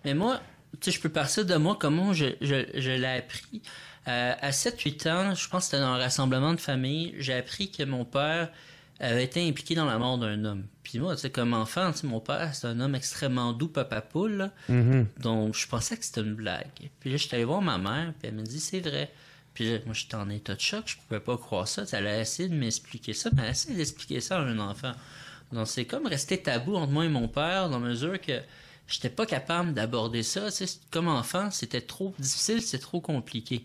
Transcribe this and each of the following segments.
Mais moi, tu sais, je peux partir de moi, comment je l'ai appris. À 7-8 ans, je pense que c'était dans un rassemblement de famille, j'ai appris que mon père avait été impliqué dans la mort d'un homme. Puis moi, tu sais, comme enfant, tu sais, mon père, c'est un homme extrêmement doux, papa poule, là. Mhm. Donc, je pensais que c'était une blague. Puis là, j'étais allé voir ma mère, puis elle m'a dit, c'est vrai. Puis là, moi, j'étais en état de choc, je pouvais pas croire ça. Elle a essayé de m'expliquer ça, mais elle a essayé d'expliquer ça à un enfant. Donc, c'est comme resté tabou entre moi et mon père, dans la mesure que j'étais pas capable d'aborder ça. Tu sais, comme enfant, c'était trop difficile, c'était trop compliqué.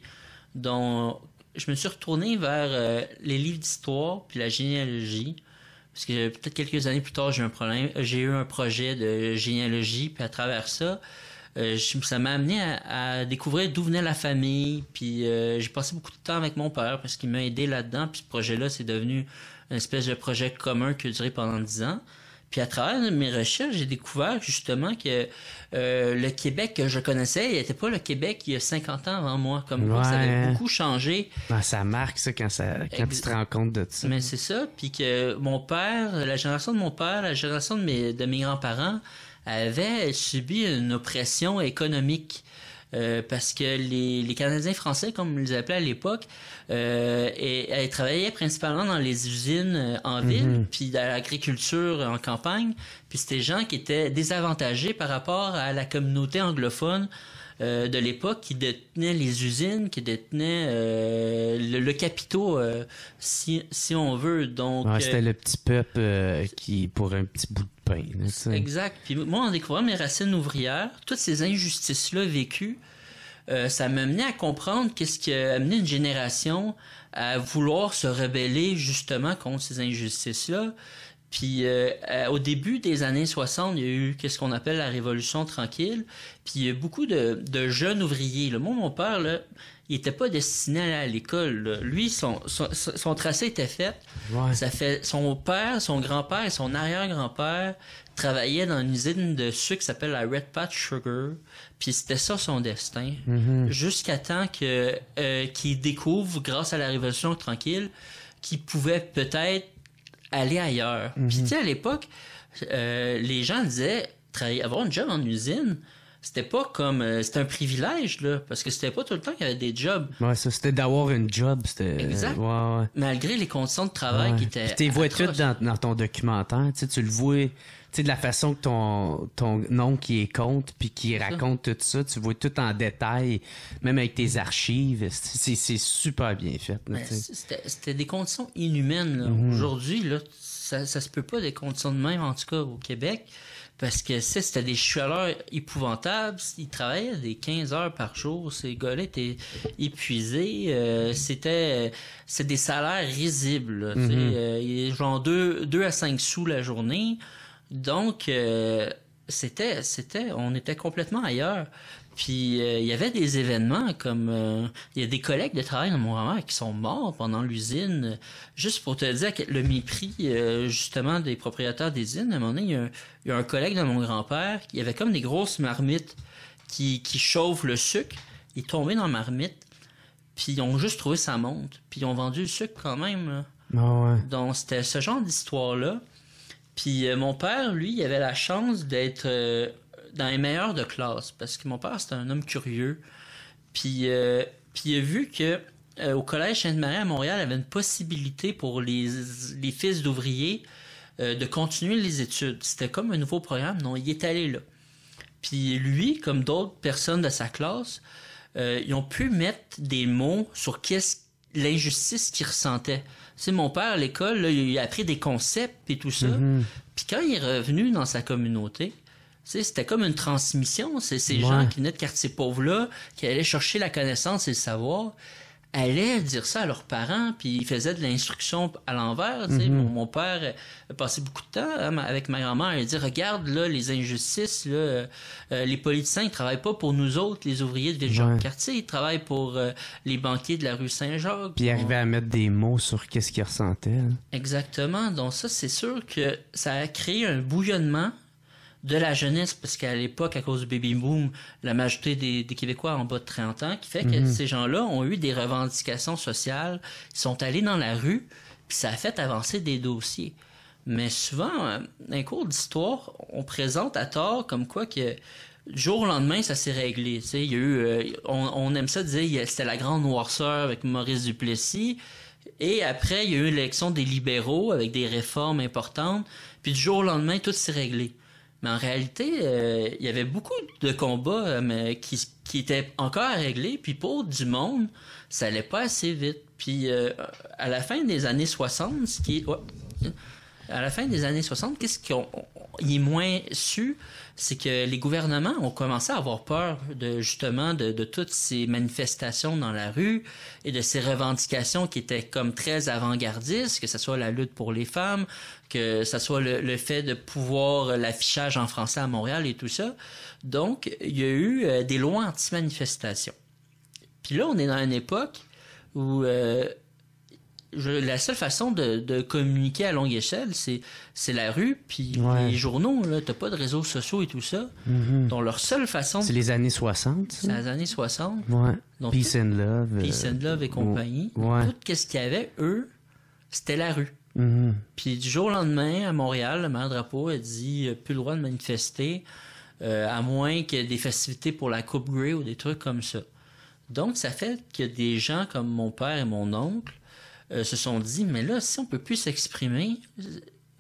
Donc, je me suis retourné vers les livres d'histoire puis la généalogie. Parce que peut-être quelques années plus tard, j'ai eu un projet de généalogie, puis à travers ça, ça m'a amené à découvrir d'où venait la famille, puis j'ai passé beaucoup de temps avec mon père parce qu'il m'a aidé là-dedans, puis ce projet-là, c'est devenu une espèce de projet commun qui a duré pendant 10 ans. Puis à travers mes recherches, j'ai découvert justement que le Québec que je connaissais, il n'était pas le Québec il y a 50 ans avant moi. Comme quoi, ça avait beaucoup changé. Ah, ça marque ça quand tu te rends compte de ça. Mais c'est ça. Puis que mon père, la génération de mon père, la génération de mes grands-parents avait subi une oppression économique. Parce que les Canadiens français, comme on les appelait à l'époque, ils travaillaient principalement dans les usines en ville, puis dans l'agriculture en campagne. Puis c'était des gens qui étaient désavantagés par rapport à la communauté anglophone de l'époque qui détenait les usines, qui détenait le capitaux, si on veut. Donc, c'était le petit peuple qui pour un petit bout de pain. Là, exact. Puis moi, en découvrant mes racines ouvrières, toutes ces injustices-là vécues, ça m'a amené à comprendre qu'est-ce qui a amené une génération à vouloir se rebeller justement contre ces injustices-là. Puis au début des années 60, il y a eu qu'est-ce qu'on appelle la Révolution tranquille. Puis il y a beaucoup de jeunes ouvriers. Là. Moi, mon père, là, il était pas destiné à aller à l'école. Là. Lui, son tracé était fait. Ouais. Ça fait son père, son grand-père et son arrière-grand-père travaillaient dans une usine de sucre qui s'appelle la Red Patch Sugar. Puis c'était ça son destin. Jusqu'à temps qu'il découvre, grâce à la Révolution tranquille, qu'il pouvait peut-être aller ailleurs. Puis tu sais, à l'époque, les gens disaient avoir un job en usine, c'était pas comme c'était un privilège là, parce que c'était pas tout le temps qu'il y avait des jobs. Ouais, ça c'était d'avoir une job, c'était exact. Ouais. Malgré les conditions de travail qui étaient. Tu vois tout dans ton documentaire, tu le vois, tu sais de la façon que ton oncle qui est compte puis qui raconte tout ça, tu vois tout en détail, même avec tes archives, c'est super bien fait. Là, c'était des conditions inhumaines là. Aujourd'hui là, ça se peut pas des conditions de même en tout cas au Québec. Parce que c'était des chaleurs épouvantables. Ils travaillaient des 15 heures par jour. Ces gars-là étaient épuisés. C'était des salaires risibles. Genre 2 à 5 sous la journée. Donc, on était complètement ailleurs. Puis, il y avait des événements comme... il y a des collègues de travail dans mon grand-mère qui sont morts pendant l'usine. Juste pour te dire que le mépris, justement, des propriétaires des usines. À un moment donné, il y a un collègue de mon grand-père qui avait comme des grosses marmites qui chauffent le sucre. Il est tombé dans la marmite. Puis, ils ont juste trouvé sa montre. Puis, ils ont vendu le sucre quand même. Là. Oh, ouais. Donc, c'était ce genre d'histoire-là. Puis, mon père, lui, il avait la chance d'être... dans les meilleurs de classe, parce que mon père, c'était un homme curieux. Puis il a vu que au Collège Sainte-Marie à Montréal, il y avait une possibilité pour les fils d'ouvriers de continuer les études. C'était comme un nouveau programme. Non, il est allé là. Puis lui, comme d'autres personnes de sa classe, ils ont pu mettre des mots sur l'injustice qu'il ressentait. Tu sais, mon père, à l'école, là, il a appris des concepts et tout ça. Puis quand il est revenu dans sa communauté, c'était comme une transmission. C'est ces gens qui venaient de quartiers pauvres-là, qui allaient chercher la connaissance et le savoir, allaient dire ça à leurs parents, puis ils faisaient de l'instruction à l'envers. Mon père a passé beaucoup de temps avec ma grand-mère. Il dit, regarde là les injustices, là, les politiciens, ils travaillent pas pour nous autres, les ouvriers de Ville-Jean-Cartier, ils travaillent pour les banquiers de la rue Saint-Jacques. Puis ils arrivaient à mettre des mots sur qu'est-ce qu'ils ressentaient. Hein. Exactement. Donc ça, c'est sûr que ça a créé un bouillonnement de la jeunesse, parce qu'à l'époque, à cause du baby boom, la majorité des Québécois en bas de 30 ans, qui fait que ces gens-là ont eu des revendications sociales, ils sont allés dans la rue, puis ça a fait avancer des dossiers. Mais souvent, dans les cours d'histoire, on présente à tort comme quoi que du jour au lendemain, ça s'est réglé. Tu sais, il y a eu, on aime ça dire, c'était la grande noirceur avec Maurice Duplessis. Et après, il y a eu l'élection des libéraux avec des réformes importantes. Puis du jour au lendemain, tout s'est réglé. Mais en réalité, il y avait beaucoup de combats qui étaient encore à régler. Puis pour du monde, ça allait pas assez vite. Puis à la fin des années 60, à la fin des années 60, qu'est-ce qu'on est moins su, c'est que les gouvernements ont commencé à avoir peur justement de toutes ces manifestations dans la rue et de ces revendications qui étaient comme très avant-gardistes, que ce soit la lutte pour les femmes, que ce soit le fait de pouvoir l'affichage en français à Montréal et tout ça. Donc, il y a eu des lois anti-manifestation. Puis là, on est dans une époque où la seule façon de communiquer à longue échelle, c'est la rue, puis les journaux, là, t'as pas de réseaux sociaux et tout ça. Donc leur seule façon... C'est les années 60, ça? C'est les années 60. Ouais. Donc, Peace and Love. Peace and Love et compagnie. Ouais. Tout ce qu'il y avait, eux, c'était la rue. Mm-hmm. Puis du jour au lendemain, à Montréal, le maire Drapeau a dit plus le droit de manifester, à moins qu'il y ait des festivités pour la Coupe Grey ou des trucs comme ça. Donc ça fait qu'il y a des gens comme mon père et mon oncle se sont dit, mais là, si on peut plus s'exprimer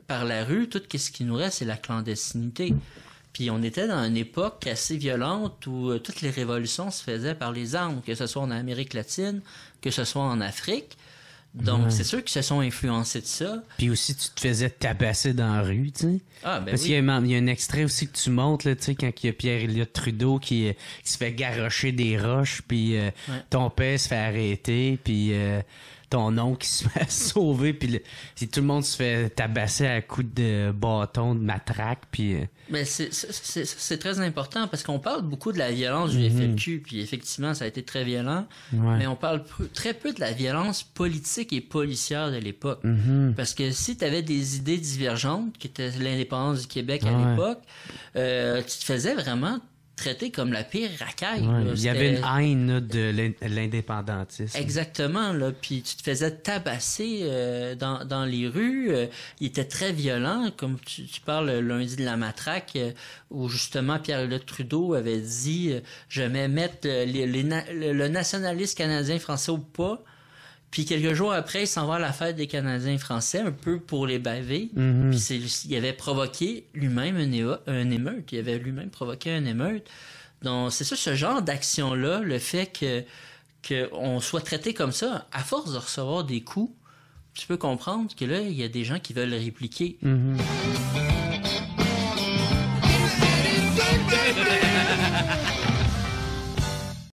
par la rue, tout ce qui nous reste, c'est la clandestinité. Puis on était dans une époque assez violente où toutes les révolutions se faisaient par les armes, que ce soit en Amérique latine, que ce soit en Afrique. Donc, c'est sûr qu'ils se sont influencés de ça. Puis aussi, tu te faisais tabasser dans la rue, tu sais. Ah, ben parce oui. qu'il y a un extrait aussi que tu montres, là, tu sais, quand il y a Pierre-Éliott Trudeau qui se fait garrocher des roches, puis ton père se fait arrêter, puis ton oncle qui se fait sauver, puis tout le monde se fait tabasser à coups de bâton, de matraque, puis... Mais c'est très important parce qu'on parle beaucoup de la violence du FLQ, puis effectivement, ça a été très violent, mais on parle très peu de la violence politique et policière de l'époque. Parce que si tu avais des idées divergentes, qui étaient l'indépendance du Québec à l'époque, tu te faisais vraiment traiter comme la pire racaille. Ouais, là. Il y avait une haine là, de l'indépendantisme. Exactement, là. Puis tu te faisais tabasser dans les rues. Il était très violent, comme tu parles lundi de la matraque, où justement Pierre-Éliott Trudeau avait dit je vais mettre le nationaliste canadien français au pas. Puis quelques jours après, il s'en va à la fête des Canadiens français, un peu pour les baver. Puis il avait provoqué lui-même un émeute. Il avait lui-même provoqué un émeute. Donc c'est ça, ce genre d'action-là, le fait qu'on soit traité comme ça, à force de recevoir des coups, tu peux comprendre que là, il y a des gens qui veulent répliquer.